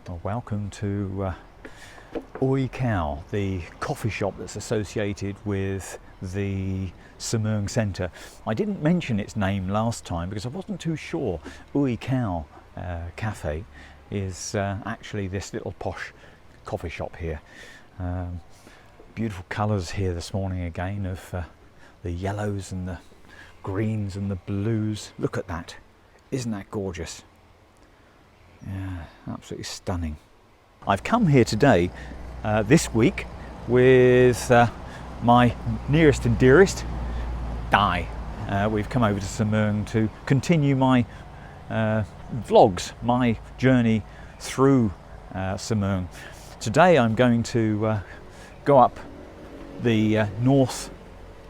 Well, welcome to Oui Kaew, the coffee shop that's associated with the Samoeng Center. I didn't mention its name last time because I wasn't too sure. Oui Kaew Cafe is actually this little posh coffee shop here. Beautiful colours here this morning again of the yellows and the greens and the blues. Look at that. Isn't that gorgeous? Yeah, absolutely stunning. I've come here today, this week, with my nearest and dearest, Dai. We've come over to Samoeng to continue my vlogs, my journey through Samoeng. Today I'm going to go up the north,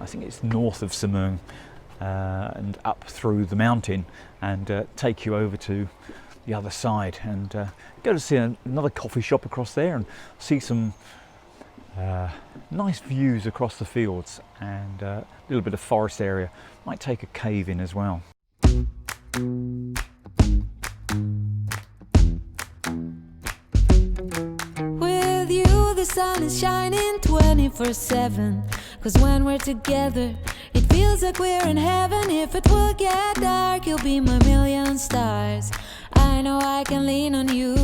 I think it's north of Samoeng, and up through the mountain and take you over to the other side and go to see another coffee shop across there and see some nice views across the fields and a little bit of forest area. Might take a cave in as well. With you the sun is shining 24/7, 'cause when we're together it feels like we're in heaven. If it will get dark, you'll be my million stars. I know I can lean on you.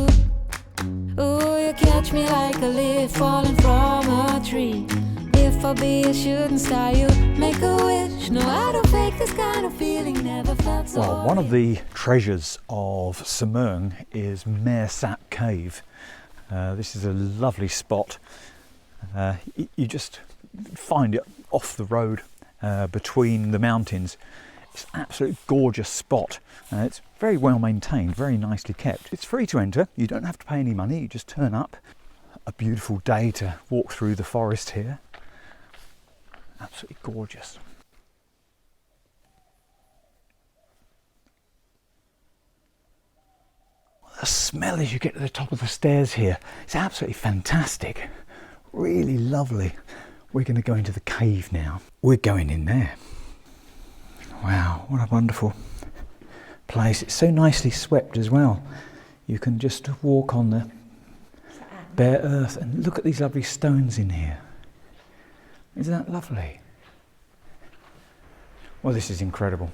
Oh, you catch me like a leaf falling from a tree. If I'll be a shooting star, you make a wish. No, I don't fake this kind of feeling, never felt so. Well, one of the treasures of Samoeng is Mae Sap Cave. This is a lovely spot. You just find it off the road between the mountains. It's an absolutely gorgeous spot. It's very well maintained, very nicely kept. It's free to enter. You don't have to pay any money. You just turn up. A beautiful day to walk through the forest here. Absolutely gorgeous. The smell as you get to the top of the stairs here, it's absolutely fantastic. Really lovely. We're going to go into the cave now. We're going in there. Wow, what a wonderful place. It's so nicely swept as well. You can just walk on the bare earth and look at these lovely stones in here. Isn't that lovely? Well, this is incredible.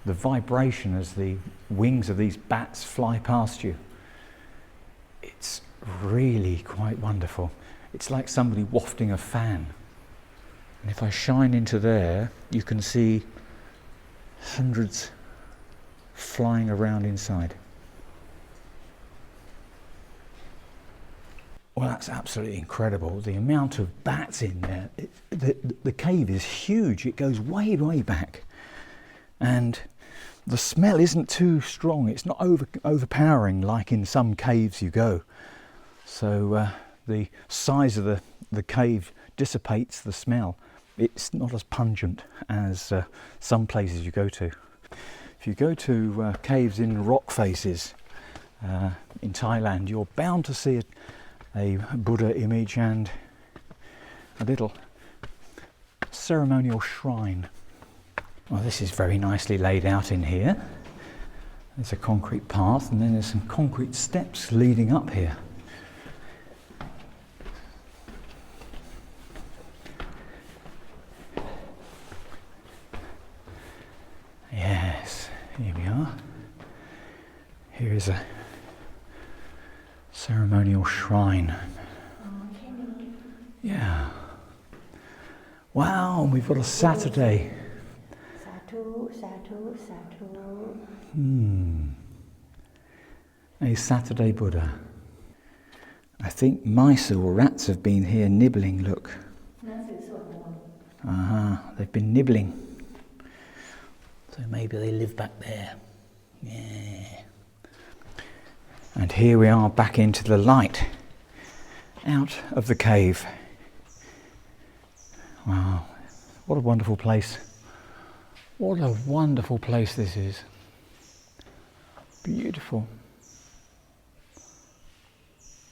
The vibration as the wings of these bats fly past you. It's really quite wonderful. It's like somebody wafting a fan. And if I shine into there, you can see hundreds flying around inside. Well, that's absolutely incredible. The amount of bats in there. The cave is huge. It goes way, way back. And the smell isn't too strong. It's not overpowering like in some caves you go. So the size of the cave dissipates the smell. It's not as pungent as some places you go to. If you go to caves in rock faces in Thailand, you're bound to see a Buddha image and a little ceremonial shrine. Well, this is very nicely laid out in here. There's a concrete path and then there's some concrete steps leading up here. Yes, here we are. Here is a ceremonial shrine. Yeah. Wow, we've got a Saturday. A Saturday Buddha. I think mice or rats have been here nibbling, look. They've been nibbling. So maybe they live back there. Yeah. And here we are back into the light, out of the cave. Wow, what a wonderful place. What a wonderful place this is. Beautiful.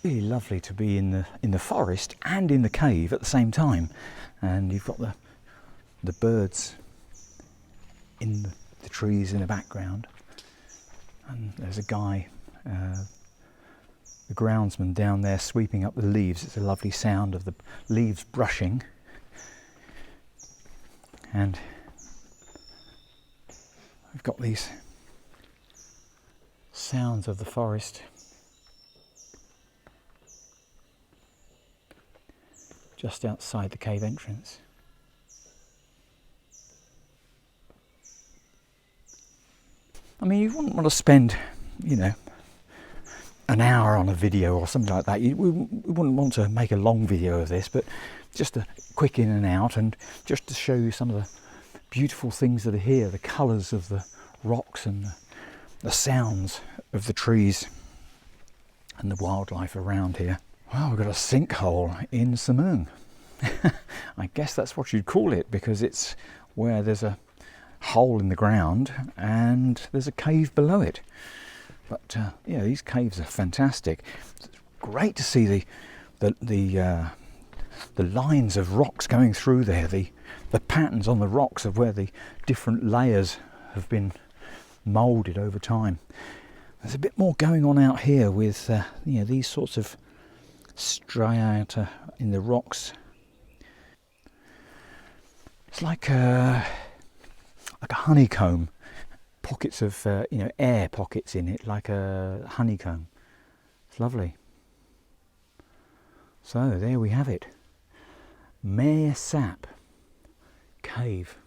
Really lovely to be in the forest and in the cave at the same time. And you've got the birds in the trees in the background, and there's a guy the groundsman down there sweeping up the leaves. It's a lovely sound of the leaves brushing. And we've got these sounds of the forest just outside the cave entrance. I mean, you wouldn't want to spend, you know, an hour on a video or something like that. We wouldn't want to make a long video of this, but just a quick in and out, and just to show you some of the beautiful things that are here, the colours of the rocks and the sounds of the trees and the wildlife around here. Well, we've got a sinkhole in Samoeng. I guess that's what you'd call it, because it's where there's a hole in the ground and there's a cave below it. But yeah, these caves are fantastic. It's great to see the lines of rocks going through there, the patterns on the rocks of where the different layers have been moulded over time. There's a bit more going on out here with you know, these sorts of striata in the rocks. It's like a honeycomb, pockets of you know, air pockets in it, like a honeycomb. It's lovely. So there we have it, Mae Sap Cave.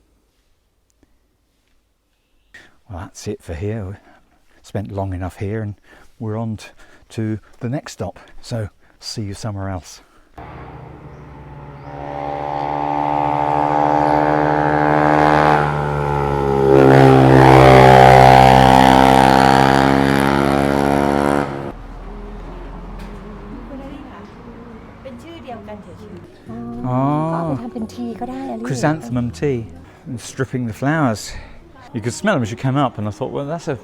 Well, that's it for here. We spent long enough here, and we're on to the next stop. So see you somewhere else. Chrysanthemum tea, and stripping the flowers. You could smell them as you came up, and I thought, well, that's a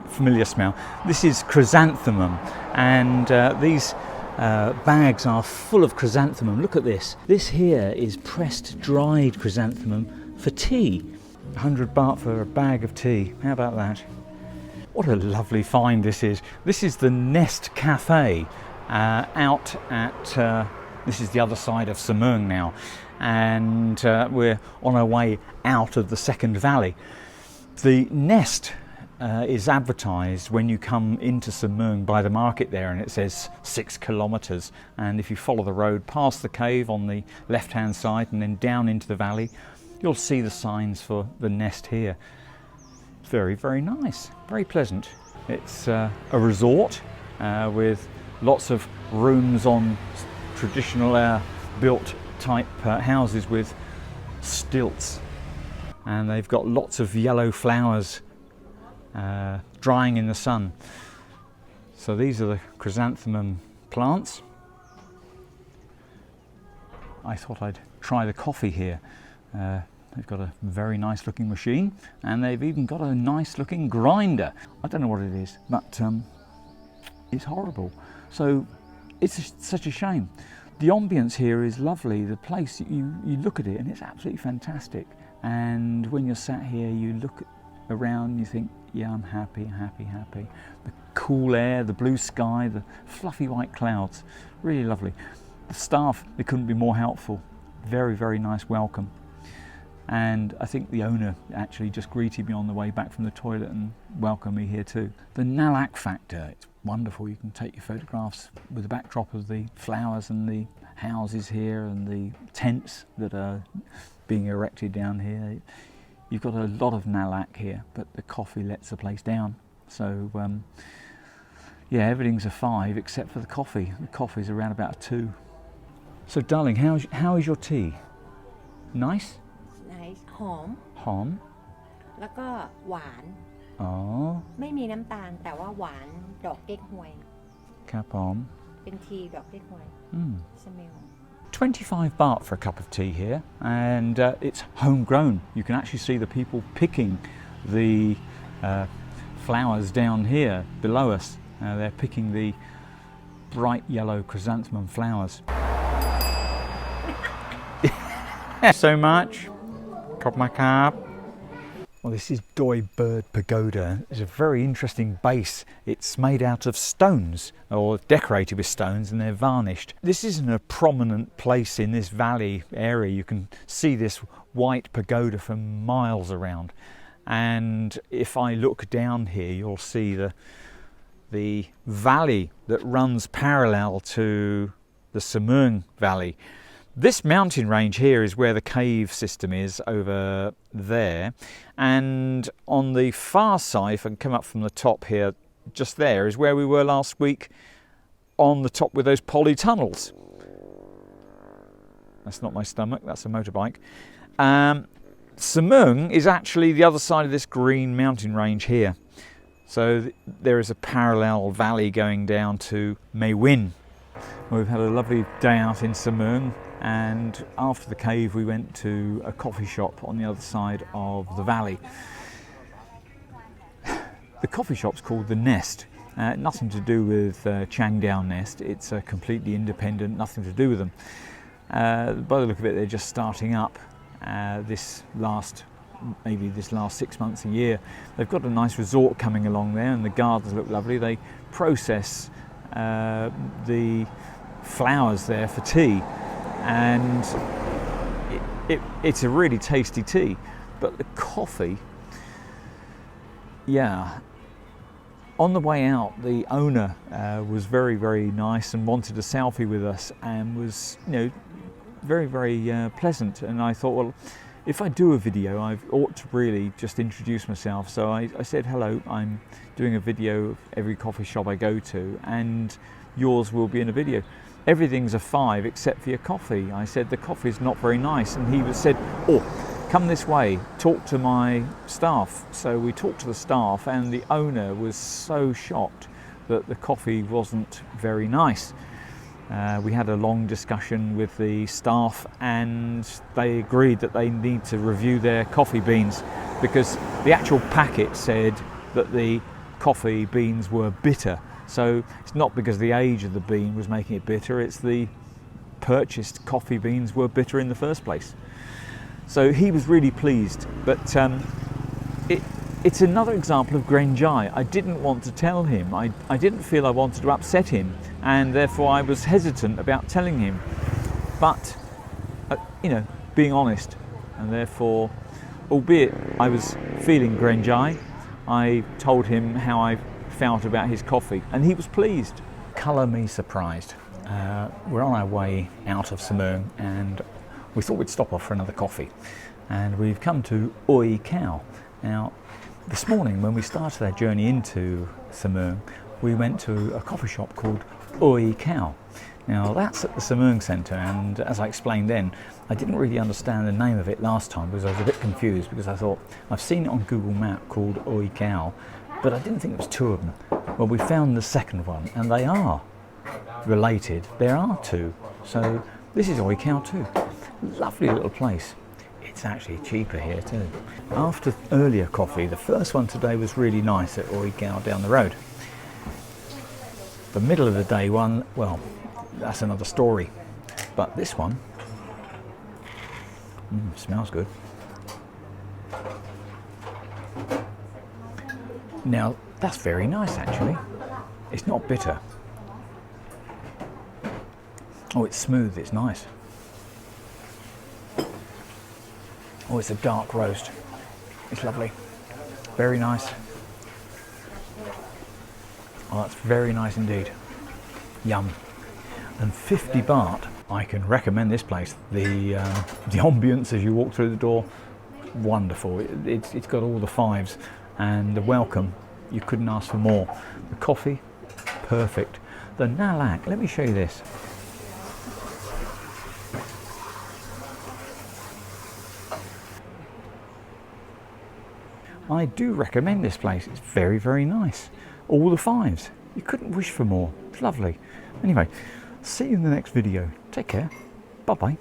familiar smell. This is chrysanthemum, and these bags are full of chrysanthemum. Look at this. This here is pressed dried chrysanthemum for tea. 100 baht for a bag of tea. How about that? What a lovely find this is. This is the Nest Cafe out at, this is the other side of Samoeng now, and we're on our way out of the second valley. The Nest is advertised when you come into Samoeng by the market there, and it says 6 kilometres, and if you follow the road past the cave on the left hand side and then down into the valley, you'll see the signs for the Nest here. Very, very nice, very pleasant. It's a resort with lots of rooms on traditional built type houses with stilts, and they've got lots of yellow flowers drying in the sun. So these are the chrysanthemum plants. I thought I'd try the coffee here. They've got a very nice looking machine, and they've even got a nice looking grinder. I don't know what it is, but it's horrible. So it's such a shame. The ambience here is lovely. The place, you look at it and it's absolutely fantastic. And when you're sat here, you look around and you think, yeah, I'm happy, happy, happy. The cool air, the blue sky, the fluffy white clouds, really lovely. The staff, they couldn't be more helpful. Very, very nice welcome. And I think the owner actually just greeted me on the way back from the toilet and welcomed me here too. The Nalak factor, it's wonderful. You can take your photographs with the backdrop of the flowers and the houses here and the tents that are being erected down here. You've got a lot of Nalak here, but the coffee lets the place down. So yeah, everything's a 5 except for the coffee. The coffee's around about a 2. So darling, how is your tea? Nice? Nice. หอม หอม แล้วก็หวาน อ๋อ ไม่มีน้ำตาลแต่ว่าหวานดอกเก๊กฮวย ครับผม เป็นทีดอกเก๊กฮวย smell 25 baht for a cup of tea here, and it's homegrown. You can actually see the people picking the flowers down here below us. They're picking the bright yellow chrysanthemum flowers. So much. ขอบคุณครับ Well, this is Doi Bird Pagoda. It's a very interesting base. It's made out of stones, or decorated with stones, and they're varnished. This isn't a prominent place in this valley area. You can see this white pagoda for miles around. And if I look down here, you'll see the valley that runs parallel to the Samoeng Valley. This mountain range here is where the cave system is, over there, and on the far side, if I can come up from the top here, just there is where we were last week, on the top with those polytunnels. That's not my stomach, that's a motorbike. Samoeng is actually the other side of this green mountain range here. So there is a parallel valley going down to Mae Win. We've had a lovely day out in Samoeng, and after the cave we went to a coffee shop on the other side of the valley. The coffee shop's called The Nest. Nothing to do with Chiang Mai Nest. It's completely independent, nothing to do with them. By the look of it, they're just starting up maybe this last 6 months, a year. They've got a nice resort coming along there, and the gardens look lovely. They process the flowers there for tea, and it's a really tasty tea. But the coffee, yeah. On the way out, the owner was very, very nice and wanted a selfie with us, and was, very, very pleasant. And I thought, well, if I do a video, I ought to really just introduce myself. So I said, hello, I'm doing a video of every coffee shop I go to, and yours will be in a video. Everything's a 5 except for your coffee. I said, the coffee's not very nice. And he said, oh, come this way, talk to my staff. So we talked to the staff, and the owner was so shocked that the coffee wasn't very nice. We had a long discussion with the staff, and they agreed that they need to review their coffee beans, because the actual packet said that the coffee beans were bitter. So it's not because the age of the bean was making it bitter, it's the purchased coffee beans were bitter in the first place. So he was really pleased, but it's another example of Grenjai. I didn't want to tell him. I didn't feel I wanted to upset him, and therefore I was hesitant about telling him. But, being honest, and therefore, albeit I was feeling Grenjai, I told him how I felt about his coffee, and he was pleased. Colour me surprised. We're on our way out of Samoeng, and we thought we'd stop off for another coffee, and we've come to Oui Kaew. Now, this morning when we started our journey into Samoeng, we went to a coffee shop called Oui Kaew. Now that's at the Samoeng Center, and as I explained then, I didn't really understand the name of it last time because I was a bit confused, because I thought I've seen it on Google Map called Oui Kaew, but I didn't think it was 2 of them. Well, we found the second one, and they are related. There are 2. So this is Oui Kaew too. Lovely little place. It's actually cheaper here too. After earlier coffee, the first one today was really nice at Oui Kaew down the road. The middle of the day one, well, that's another story. But this one, smells good. Now, that's very nice actually. It's not bitter. Oh, it's smooth, it's nice. Oh, it's a dark roast. It's lovely. Very nice. Oh, that's very nice indeed. Yum. And 50 baht, I can recommend this place. The ambience as you walk through the door, wonderful. It's got all the 5s, and the welcome, you couldn't ask for more. The coffee, perfect. The nalak, let me show you this. I do recommend this place. It's very, very nice. All the 5s. You couldn't wish for more. It's lovely. Anyway, see you in the next video. Take care. Bye-bye.